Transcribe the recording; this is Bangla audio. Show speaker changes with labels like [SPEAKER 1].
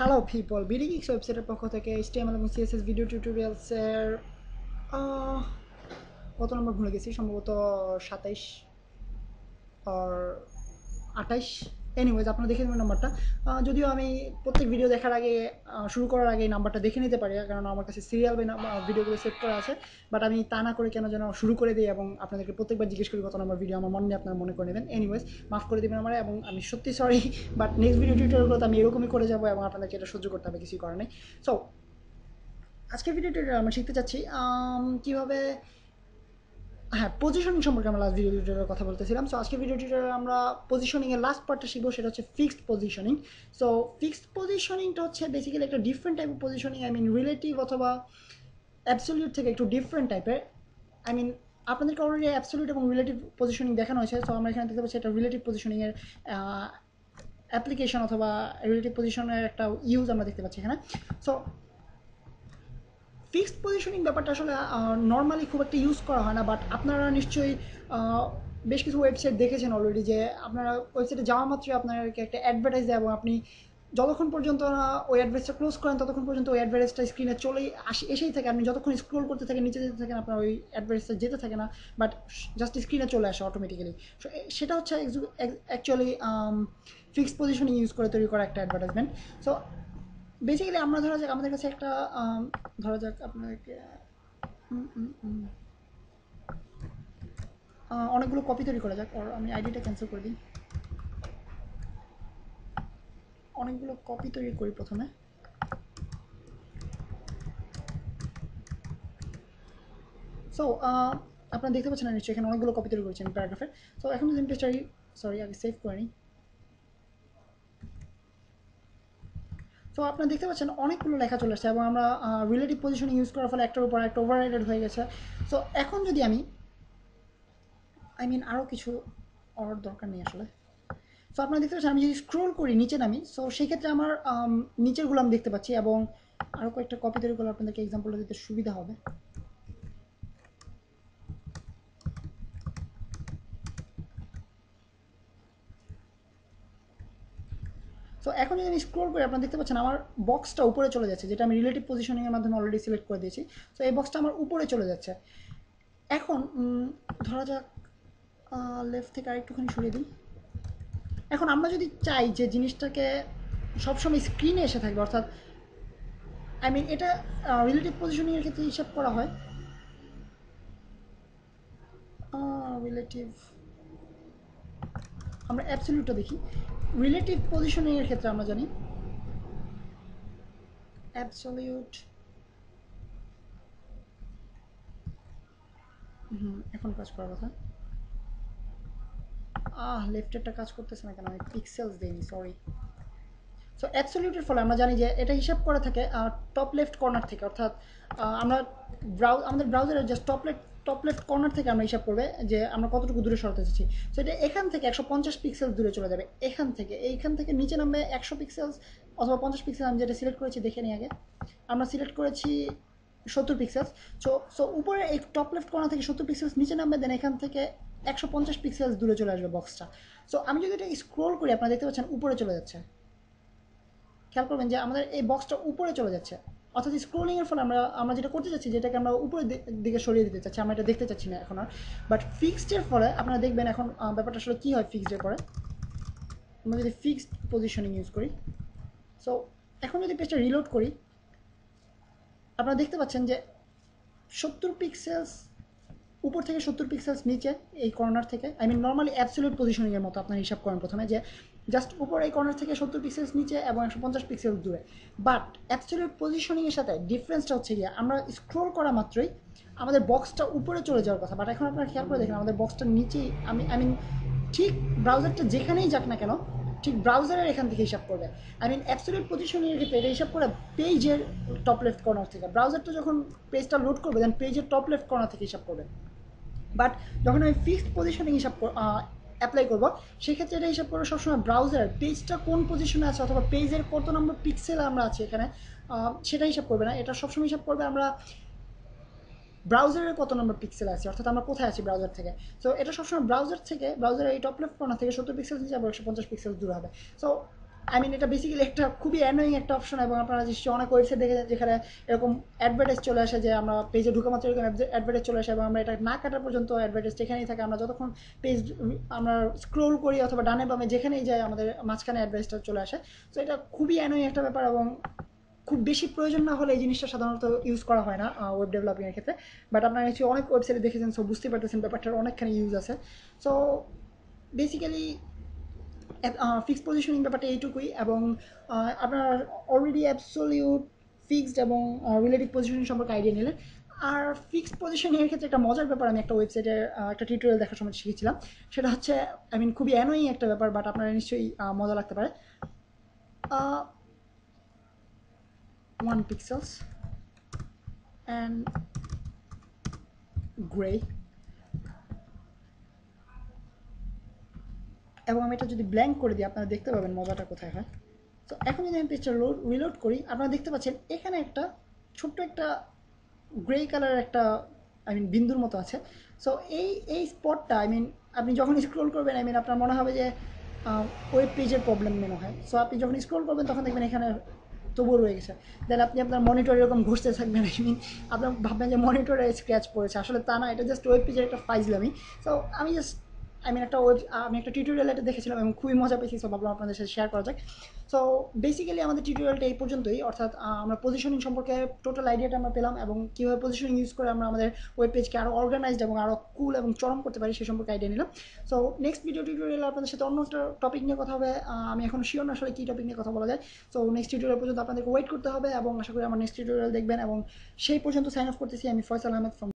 [SPEAKER 1] হ্যালো পিপল, বিডি গিক্স ওয়েবসাইটের পক্ষ থেকে HTML এবং CSS ভিডিও টিউটোরিয়ালসের কত নম্বর ভুলে গেছি, সম্ভবত 27 আর 28। এনিওয়েজ, আপনারা দেখে নেবেন নাম্বারটা। যদিও আমি প্রত্যেক ভিডিও দেখার আগে শুরু করার আগে এই নাম্বারটা দেখে নিতে পারি, কারণ আমার কাছে সিরিয়াল ভিডিওগুলো সেট করা আছে। বাট আমি তা না করে কেন যেন শুরু করে দিই এবং আপনাদেরকে প্রত্যেকবার জিজ্ঞেস করি কত নম্বর ভিডিও, আমার মনে নেই, আপনারা মনে করে নেবেন। এনিওয়েজ, মাফ করে দেবেন আমার, এবং আমি সত্যি সরি। বাট নেক্সট ভিডিও টিউটোরিয়ালগুলোতে আমি এরকমই করে যাবো এবং আপনাদেরকে এটা সহ্য করতে হবে, কিছুই করার নেই। সো আজকের ভিডিও টিউটোরিয়াল আমরা শিখতে চাচ্ছি কীভাবে, হ্যাঁ, পজিশনিং সম্পর্কে আমরা লাস্ট ভিডিও টিউটোরিয়ালের কথা বলতেছিলাম। সো আজকে ভিডিও টিউটোরিয়ালে আমরা পজিশনিংয়ের লাস্ট পার্টটা শিখবো, সেটা হচ্ছে ফিক্সড পজিশনিং। সো ফিক্সড পজিশনিংটা হচ্ছে বেসিক্যালি একটা ডিফারেন্ট টাইপের পজিশনিং। আই মিন রিলেটিভ অথবা অ্যাবসলিউট থেকে একটু ডিফারেন্ট টাইপের। আই মিন আপনাদেরকে অলরেডি অ্যাবসলিউট এবং রিলেটিভ পজিশনিং দেখানো হয়েছে। সো আমরা এখানে দেখতে পাচ্ছি একটা রিলেটিভ পজিশনিংয়ের অ্যাপ্লিকেশন অথবা রিলেটিভ পজিশনের একটা ইউজ আমরা দেখতে পাচ্ছি এখানে। সো ফিক্সড পজিশনিং ব্যাপারটা আসলে নর্মালি খুব একটা ইউজ করা হয় না, বাট আপনারা নিশ্চয়ই বেশ কিছু ওয়েবসাইট দেখেছেন অলরেডি, যে আপনারা ওয়েবসাইটে যাওয়া মাত্রই আপনাকে একটা অ্যাডভার্টাইজ দেয় এবং আপনি যতক্ষণ পর্যন্ত না ওই অ্যাডভার্টাইজটা ক্লোজ করেন ততক্ষণ পর্যন্ত ওই অ্যাডভার্টাইজটা স্ক্রিনে চলেই এসেই থাকে। আপনি যতক্ষণ স্ক্রোল করতে থাকেন, নিচে যেতে থাকেন, আপনার ওই অ্যাডভার্টাইজটা যেতে থাকে না, বাট জাস্ট স্ক্রিনে চলে আসে অটোমেটিক্যালি। সো সেটা হচ্ছে অ্যাকচুয়ালি ফিক্সড পজিশনিং ইউজ করে তৈরি করা একটা অ্যাডভার্টাইজমেন্ট। সো বেসিক্যালি আমরা ধরা যাক আমাদের কাছে একটা ধরা যাক আপনাকে অনেকগুলো কপি তৈরি করা যাক, আর আমি আইডিটা ক্যান্সেল করে দিই। অনেকগুলো কপি তৈরি করি প্রথমে। সো আপনারা দেখতে পাচ্ছেন না নিশ্চয়ই, এখানে অনেকগুলো কপি তৈরি করেছি আমি প্যারাগ্রাফের। সো এখন যদি আমি সরি আগে সেভ করে নিই। সো আপনারা দেখতে পাচ্ছেন অনেকগুলো লেখা চলে আসছে এবং আমরা রিলেটিভ পজিশনিং ইউজ করার ফলে একটার উপর একটা ওভাররাইডেড হয়ে গেছে। সো এখন যদি আমি আরও কিছু অর দরকার নেই আসলে। সো আপনারা দেখতে পাচ্ছেন আমি যদি স্ক্রোল করি নিচে নামি, সো সেই ক্ষেত্রে আমার নিচেরগুলো আমি দেখতে পাচ্ছি এবং আরও কয়েকটা কপি তৈরি করলে আপনাদেরকে এক্সাম্পলটা দিতে সুবিধা হবে। সো এখন যদি আমি স্ক্রোল করি আপনারা দেখতে পাচ্ছেন আমার বক্সটা উপরে চলে যাচ্ছে, যেটা আমি রিলেটিভ পজিশনিংয়ের মাধ্যমে অলরেডি সিলেক্ট করে দিয়েছি। সো এই বক্সটা আমার উপরে চলে যাচ্ছে। এখন ধরা যাক লেফট থেকে আরেকটুখানি সরিয়ে দিই। এখন আমরা যদি চাই যে জিনিসটাকে সবসময় স্ক্রিনে এসে থাকবে, অর্থাৎ এটা রিলেটিভ পজিশনিংয়ের ক্ষেত্রে হিসাব করা হয়। রিলেটিভ, আমরা অ্যাবসলিউটটা দেখি। রিলেটিভ পজিশনিংয়ের ক্ষেত্রে আমরা জানি অ্যাবসলিউট, এখন কাজ করার কথা। লেফটেরটা কাজ করতেছে না কেন, আমি পিক্সেলস দেইনি, সরি। সো অ্যাবসলিউটের ফলে আমরা জানি যে এটা হিসাব করা থাকে টপ লেফট কর্নার থেকে, অর্থাৎ আমরা আমাদের ব্রাউজারের জাস্ট টপ লেফট কর্নার থেকে আমরা হিসাব করবে যে আমরা কতটুকু দূরে সরাতে চাচ্ছি। সো এটা এখান থেকে 150 পিক্সেল দূরে চলে যাবে। এইখান থেকে নিচে নামবে 100 পিক্সেলস অথবা 50 পিক্সেল। আমি যেটা সিলেক্ট করেছি দেখে নিই আগে। আমরা সিলেক্ট করেছি 70 পিক্সেলস। সো উপরে এই টপ লেফট কর্নার থেকে 70 পিক্সেলস নিচে নামবে, দেন এখান থেকে 150 পিক্সেলস দূরে চলে আসবে বক্সটা। সো আমি যদি এটা স্ক্রোল করি আপনারা দেখতে পাচ্ছেন উপরে চলে যাচ্ছে। খেয়াল করবেন যে আমাদের এই বক্সটা উপরে চলে যাচ্ছে, অর্থাৎ স্ক্রোলিংয়ের ফলে আমরা যেটা করতে চাচ্ছি, যেটাকে আমরা উপরের দিকে সরিয়ে দিতে চাচ্ছি, আমরা এটা দেখতে চাচ্ছি না এখন আর। বাট ফিক্সডের ফলে আপনারা দেখবেন এখন ব্যাপারটা আসলে কী হয়। ফিক্সডের পরে আমরা যদি ফিক্সড পজিশনিং ইউজ করি, সো এখন যদি পেজটা রিলোড করি আপনারা দেখতে পাচ্ছেন যে 70 পিক্সেলস উপর থেকে 70 পিক্সেলস নিচে এই কর্নার থেকে। নর্মালি অ্যাবসলিউট পজিশনিংয়ের মতো আপনার হিসাব করেন প্রথমে, যে জাস্ট উপর এই কর্নার থেকে 70 পিক্সেলস নিচে এবং 150 পিক্সেলস দূরে। বাট অ্যাবসলিউট পজিশনিংয়ের সাথে ডিফারেন্সটা হচ্ছে গিয়ে আমরা স্ক্রোল করা মাত্রই আমাদের বক্সটা উপরে চলে যাওয়ার কথা, বাট এখন আপনারা খেয়াল করে দেখেন আমাদের বক্সটা নিচেই। ঠিক ব্রাউজারটা যেখানেই যাক না কেন, ঠিক ব্রাউজারের এখান থেকে হিসাব করবে। অ্যাবসলিউট পজিশনের ক্ষেত্রে এটা হিসাব করে পেজের টপ লেফট কর্নার থেকে। ব্রাউজারটা যখন পেজটা লোড করবে দেন পেজের টপ লেফট কর্নার থেকে হিসাব করবে। বাট যখন আমি ফিক্সড পজিশনিং হিসাব অ্যাপ্লাই করবো, সেক্ষেত্রে এটা হিসাব করবো সবসময় ব্রাউজার পেজটা কোন পজিশনে আছে অথবা পেজের কত নম্বর পিক্সেল আমরা আছি এখানে, সেটা হিসাব করবে না। এটা সবসময় হিসাব করবে আমরা ব্রাউজারের কত নম্বর পিক্সেল আছে, অর্থাৎ আমরা কোথায় আছি ব্রাউজার থেকে। সো এটা সবসময় ব্রাউজারের এই টপ লেফট কর্নার থেকে 70 পিক্সেল নিচে আবার 150 পিক্সেল দূর হবে। সো আই মিন এটা বেসিক্যালি একটা খুবই অ্যানোয়িং একটা অপশন, এবং আপনারা নিশ্চয়ই অনেক ওয়েবসাইট দেখেছেন যেখানে এরকম অ্যাডভার্টাইজ চলে আসে যে আমরা পেজে ঢুকা মাত্র এরকম অ্যাডভার্টাইজ চলে আসে, এবং আমরা এটা না কাটা পর্যন্ত অ্যাডভার্টাইজটা এখানেই থাকে। আমরা যতক্ষণ পেজ আমরা স্ক্রোল করি অথবা ডানে বামে যেখানেই যাই আমাদের মাঝখানে অ্যাডভার্টাইজটা চলে আসে। তো এটা খুবই অ্যানোয়িং একটা ব্যাপার, এবং খুব বেশি প্রয়োজন না হলে এই জিনিসটা সাধারণত ইউজ করা হয় না ওয়েব ডেভেলপিংয়ের ক্ষেত্রে। বাট আপনারা নিশ্চয়ই অনেক ওয়েবসাইটে দেখেছেন, সো বুঝতে পারতেছেন ব্যাপারটার অনেকখানি ইউজ আছে। সো বেসিক্যালি ফিক্সড পজিশনিং ব্যাপারটা এইটুকুই, এবং আপনার অলরেডি অ্যাবসলিউট ফিক্সড এবং রিলেটিভ পজিশনিং সম্পর্কে আইডিয়া নিলেন। আর ফিক্সড পজিশনিংয়ের ক্ষেত্রে একটা মজার ব্যাপার আমি একটা ওয়েবসাইটে একটা টিউটোরিয়াল দেখার সময় শিখেছিলাম। সেটা হচ্ছে আই মিন খুবই অ্যানোয়িং একটা ব্যাপার, বাট আপনারা নিশ্চয়ই মজা লাগতে পারে। 1 pixels and gray, এবং আমি এটা যদি ব্ল্যাঙ্ক করে দিই আপনারা দেখতে পাবেন মজাটা কোথায় হয়। তো এখন যদি আমি পেজটা রিলোড করি, আপনারা দেখতে পাচ্ছেন এখানে একটা ছোট্ট একটা গ্রে কালারের একটা আই মিন বিন্দুর মতো আছে। সো এই স্পটটা আই মিন আপনি যখন স্ক্রোল করবেন আই মিন আপনার মনে হবে যে ওয়েব পেজের প্রবলেম মনে হয়। সো আপনি যখন স্ক্রোল করবেন তখন দেখবেন এখানে তবুও রয়ে গেছে। দেন আপনি আপনার মনিটর এরকম ঘুরতে থাকবেন, আই মিন আপনার ভাববেন যে মনিটরে স্ক্র্যাচ পড়েছে, আসলে তা না, এটা জাস্ট ওয়েব পেজের একটা ফাইজলামি। সো আমি জাস্ট আই মিন আমি একটা টিউটোরিয়াল এটা দেখেছিলাম এবং খুবই মজা পেয়েছি, সো ভাবলাম আপনাদের সাথে শেয়ার করা যাক। সো বেসিক্যালি আমাদের টিউটোরিয়ালটা এই পর্যন্তই, অর্থাৎ আমরা পজিশনিং সম্পর্কে টোটাল আইডিয়াটা আমরা পেলাম, এবং কীভাবে পজিশনিং ইউজ করে আমরা আমাদের ওয়েব পেজকে আরও অর্গানাইজড এবং আরও কুল এবং চরম করতে পারি সে সম্পর্কে আইডিয়া নিলাম। সো নেক্সট টিউটোরিয়ালে আপনাদের সাথে অন্য একটা টপিক নিয়ে কথা হবে। আমি এখন শিওর না আসলে কী টপিক নিয়ে কথা বলা যায়। সো নেক্সট টিউটোরিয়াল পর্যন্ত আপনাদেরকে ওয়েট করতে হবে, এবং আশা করি আমার নেক্সট টিউটোরিয়াল দেখবেন, এবং সেই পর্যন্ত সাইন অফ করতেছি আমি ফয়সাল আহমেদ ফ্রম